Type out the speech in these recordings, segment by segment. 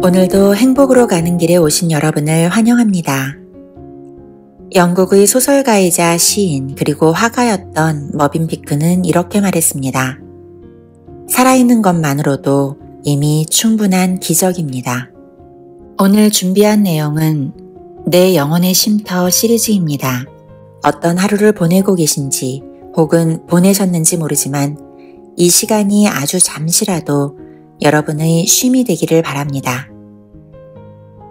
오늘도 행복으로 가는 길에 오신 여러분을 환영합니다. 영국의 소설가이자 시인 그리고 화가였던 머빈 피크는 이렇게 말했습니다. 살아있는 것만으로도 이미 충분한 기적입니다. 오늘 준비한 내용은 내 영혼의 쉼터 시리즈입니다. 어떤 하루를 보내고 계신지 혹은 보내셨는지 모르지만 이 시간이 아주 잠시라도 여러분의 쉼이 되기를 바랍니다.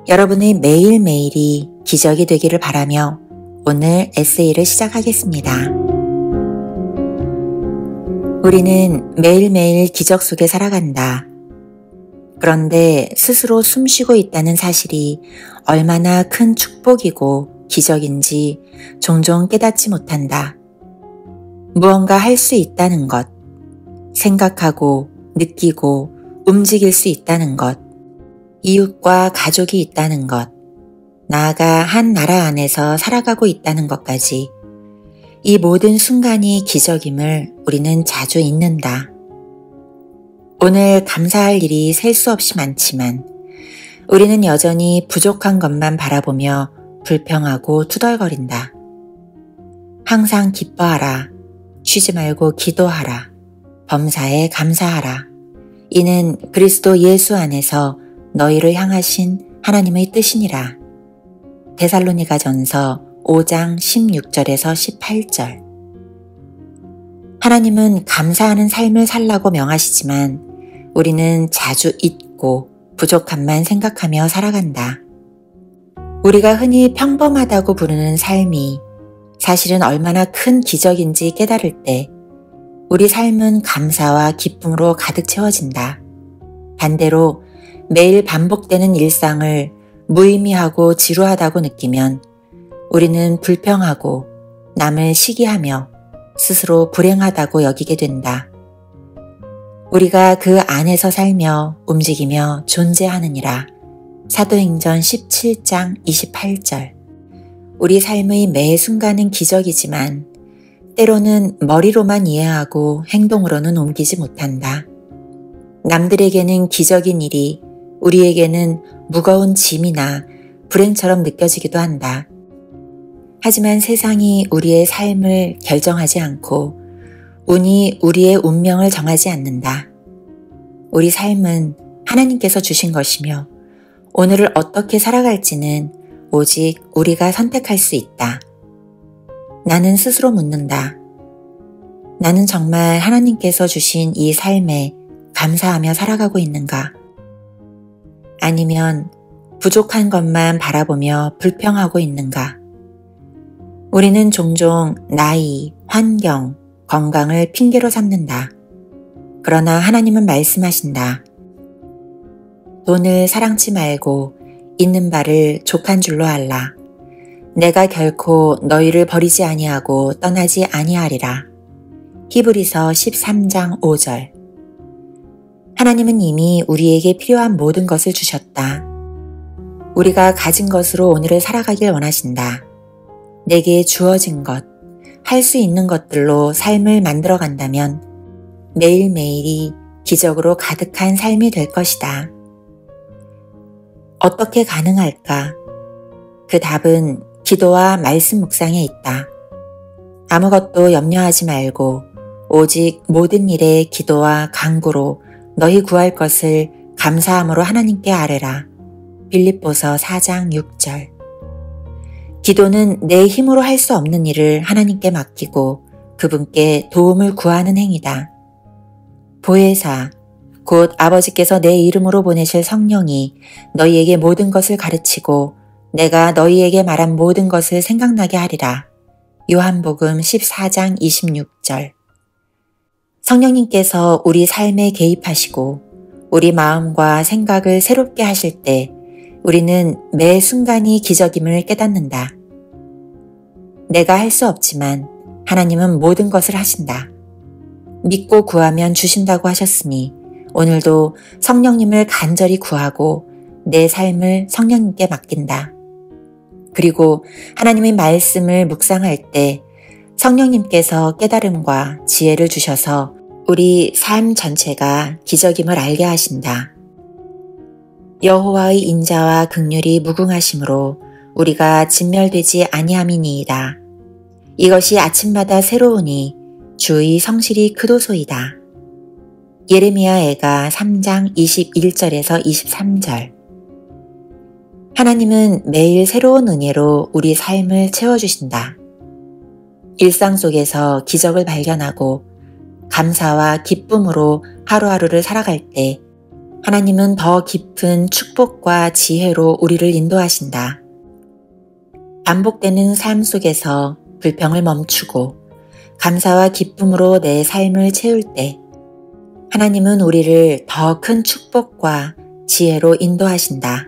여러분의 매일매일이 기적이 되기를 바라며 오늘 에세이를 시작하겠습니다. 우리는 매일매일 기적 속에 살아간다. 그런데 스스로 숨쉬고 있다는 사실이 얼마나 큰 축복이고 기적인지 종종 깨닫지 못한다. 무언가 할 수 있다는 것, 생각하고 느끼고 움직일 수 있다는 것, 이웃과 가족이 있다는 것, 나아가 한 나라 안에서 살아가고 있다는 것까지 이 모든 순간이 기적임을 우리는 자주 잊는다. 오늘 감사할 일이 셀 수 없이 많지만 우리는 여전히 부족한 것만 바라보며 불평하고 투덜거린다. 항상 기뻐하라. 쉬지 말고 기도하라. 범사에 감사하라. 이는 그리스도 예수 안에서 너희를 향하신 하나님의 뜻이니라. 데살로니가전서 5장 16절에서 18절. 하나님은 감사하는 삶을 살라고 명하시지만 우리는 자주 잊고 부족함만 생각하며 살아간다. 우리가 흔히 평범하다고 부르는 삶이 사실은 얼마나 큰 기적인지 깨달을 때 우리 삶은 감사와 기쁨으로 가득 채워진다. 반대로 매일 반복되는 일상을 무의미하고 지루하다고 느끼면 우리는 불평하고 남을 시기하며 스스로 불행하다고 여기게 된다. 우리가 그 안에서 살며 움직이며 존재하느니라. 사도행전 17장 28절. 우리 삶의 매 순간은 기적이지만 때로는 머리로만 이해하고 행동으로는 옮기지 못한다. 남들에게는 기적인 일이 우리에게는 무거운 짐이나 불행처럼 느껴지기도 한다. 하지만 세상이 우리의 삶을 결정하지 않고 운이 우리의 운명을 정하지 않는다. 우리 삶은 하나님께서 주신 것이며 오늘을 어떻게 살아갈지는 오직 우리가 선택할 수 있다. 나는 스스로 묻는다. 나는 정말 하나님께서 주신 이 삶에 감사하며 살아가고 있는가? 아니면 부족한 것만 바라보며 불평하고 있는가? 우리는 종종 나이, 환경, 건강을 핑계로 삼는다. 그러나 하나님은 말씀하신다. 돈을 사랑치 말고 있는 바를 족한 줄로 알라. 내가 결코 너희를 버리지 아니하고 떠나지 아니하리라. 히브리서 13장 5절. 하나님은 이미 우리에게 필요한 모든 것을 주셨다. 우리가 가진 것으로 오늘을 살아가길 원하신다. 내게 주어진 것, 할 수 있는 것들로 삶을 만들어 간다면 매일매일이 기적으로 가득한 삶이 될 것이다. 어떻게 가능할까? 그 답은 기도와 말씀 묵상에 있다. 아무것도 염려하지 말고 오직 모든 일에 기도와 간구로 너희 구할 것을 감사함으로 하나님께 아뢰라. 빌립보서 4장 6절. 기도는 내 힘으로 할 수 없는 일을 하나님께 맡기고 그분께 도움을 구하는 행위다. 보혜사, 곧 아버지께서 내 이름으로 보내실 성령이 너희에게 모든 것을 가르치고 내가 너희에게 말한 모든 것을 생각나게 하리라. 요한복음 14장 26절. 성령님께서 우리 삶에 개입하시고 우리 마음과 생각을 새롭게 하실 때 우리는 매 순간이 기적임을 깨닫는다. 내가 할 수 없지만 하나님은 모든 것을 하신다. 믿고 구하면 주신다고 하셨으니 오늘도 성령님을 간절히 구하고 내 삶을 성령님께 맡긴다. 그리고 하나님의 말씀을 묵상할 때 성령님께서 깨달음과 지혜를 주셔서 우리 삶 전체가 기적임을 알게 하신다. 여호와의 인자와 긍휼이 무궁하심으로 우리가 진멸되지 아니함이니이다. 이것이 아침마다 새로우니 주의 성실이 크도소이다. 예레미야애가 3장 21절에서 23절. 하나님은 매일 새로운 은혜로 우리 삶을 채워주신다. 일상 속에서 기적을 발견하고 감사와 기쁨으로 하루하루를 살아갈 때 하나님은 더 깊은 축복과 지혜로 우리를 인도하신다. 반복되는 삶 속에서 불평을 멈추고 감사와 기쁨으로 내 삶을 채울 때 하나님은 우리를 더 큰 축복과 지혜로 인도하신다.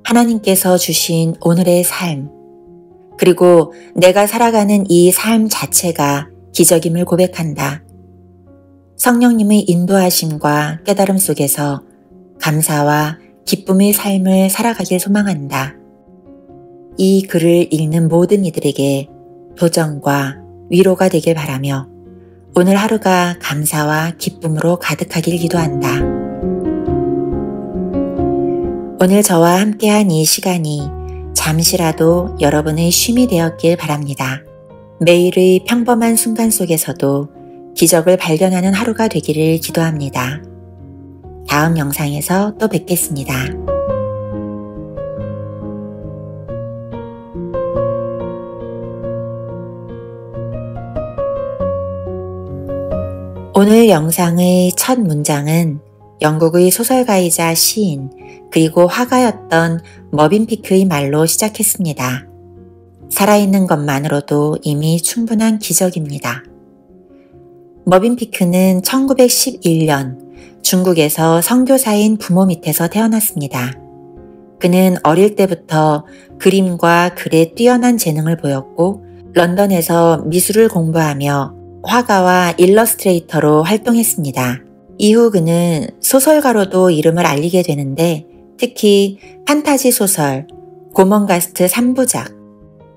하나님께서 주신 오늘의 삶, 그리고 내가 살아가는 이 삶 자체가 기적임을 고백한다. 성령님의 인도하심과 깨달음 속에서 감사와 기쁨의 삶을 살아가길 소망한다. 이 글을 읽는 모든 이들에게 도전과 위로가 되길 바라며 오늘 하루가 감사와 기쁨으로 가득하길 기도한다. 오늘 저와 함께한 이 시간이 잠시라도 여러분의 쉼이 되었길 바랍니다. 매일의 평범한 순간 속에서도 기적을 발견하는 하루가 되기를 기도합니다. 다음 영상에서 또 뵙겠습니다. 오늘 영상의 첫 문장은 영국의 소설가이자 시인 그리고 화가였던 머빈 피크의 말로 시작했습니다. 살아있는 것만으로도 이미 충분한 기적입니다. 머빈 피크는 1911년 중국에서 선교사인 부모 밑에서 태어났습니다. 그는 어릴 때부터 그림과 글에 뛰어난 재능을 보였고 런던에서 미술을 공부하며 화가와 일러스트레이터로 활동했습니다. 이후 그는 소설가로도 이름을 알리게 되는데 특히 판타지 소설 고먼가스트 3부작,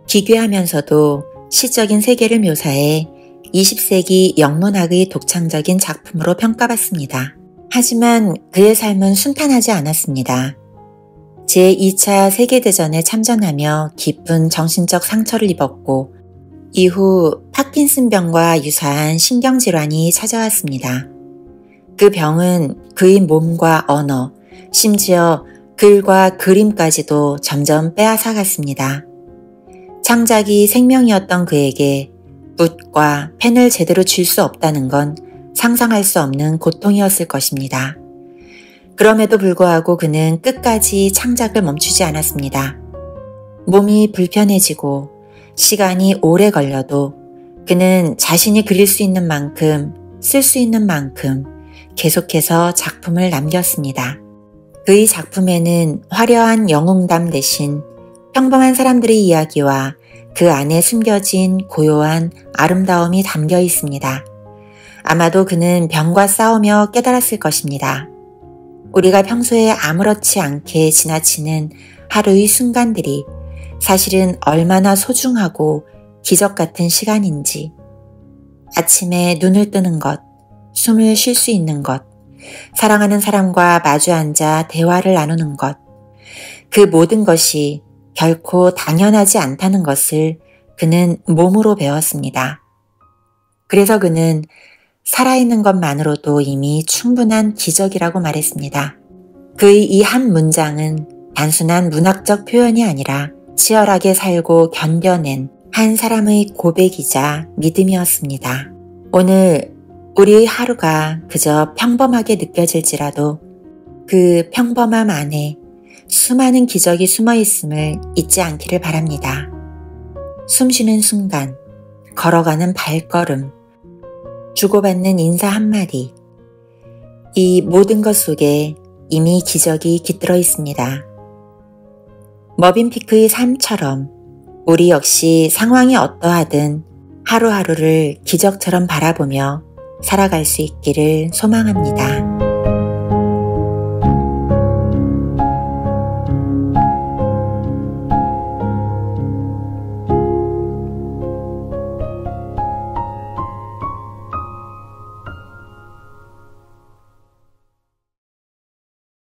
기괴하면서도 시적인 세계를 묘사해 20세기 영문학의 독창적인 작품으로 평가받습니다. 하지만 그의 삶은 순탄하지 않았습니다. 제2차 세계대전에 참전하며 깊은 정신적 상처를 입었고 이후 파킨슨병과 유사한 신경질환이 찾아왔습니다. 그 병은 그의 몸과 언어, 심지어 글과 그림까지도 점점 빼앗아갔습니다. 창작이 생명이었던 그에게 붓과 펜을 제대로 쥘 수 없다는 건 상상할 수 없는 고통이었을 것입니다. 그럼에도 불구하고 그는 끝까지 창작을 멈추지 않았습니다. 몸이 불편해지고 시간이 오래 걸려도 그는 자신이 그릴 수 있는 만큼, 쓸 수 있는 만큼 계속해서 작품을 남겼습니다. 그의 작품에는 화려한 영웅담 대신 평범한 사람들의 이야기와 그 안에 숨겨진 고요한 아름다움이 담겨 있습니다. 아마도 그는 병과 싸우며 깨달았을 것입니다. 우리가 평소에 아무렇지 않게 지나치는 하루의 순간들이 사실은 얼마나 소중하고 기적 같은 시간인지, 아침에 눈을 뜨는 것, 숨을 쉴 수 있는 것, 사랑하는 사람과 마주 앉아 대화를 나누는 것, 그 모든 것이 결코 당연하지 않다는 것을 그는 몸으로 배웠습니다. 그래서 그는 살아있는 것만으로도 이미 충분한 기적이라고 말했습니다. 그의 이 한 문장은 단순한 문학적 표현이 아니라 치열하게 살고 견뎌낸 한 사람의 고백이자 믿음이었습니다. 오늘 우리의 하루가 그저 평범하게 느껴질지라도 그 평범함 안에 수많은 기적이 숨어 있음을 잊지 않기를 바랍니다. 숨쉬는 순간, 걸어가는 발걸음, 주고받는 인사 한마디, 이 모든 것 속에 이미 기적이 깃들어 있습니다. 머빈 피크의 삶처럼 우리 역시 상황이 어떠하든 하루하루를 기적처럼 바라보며 살아갈 수 있기를 소망합니다.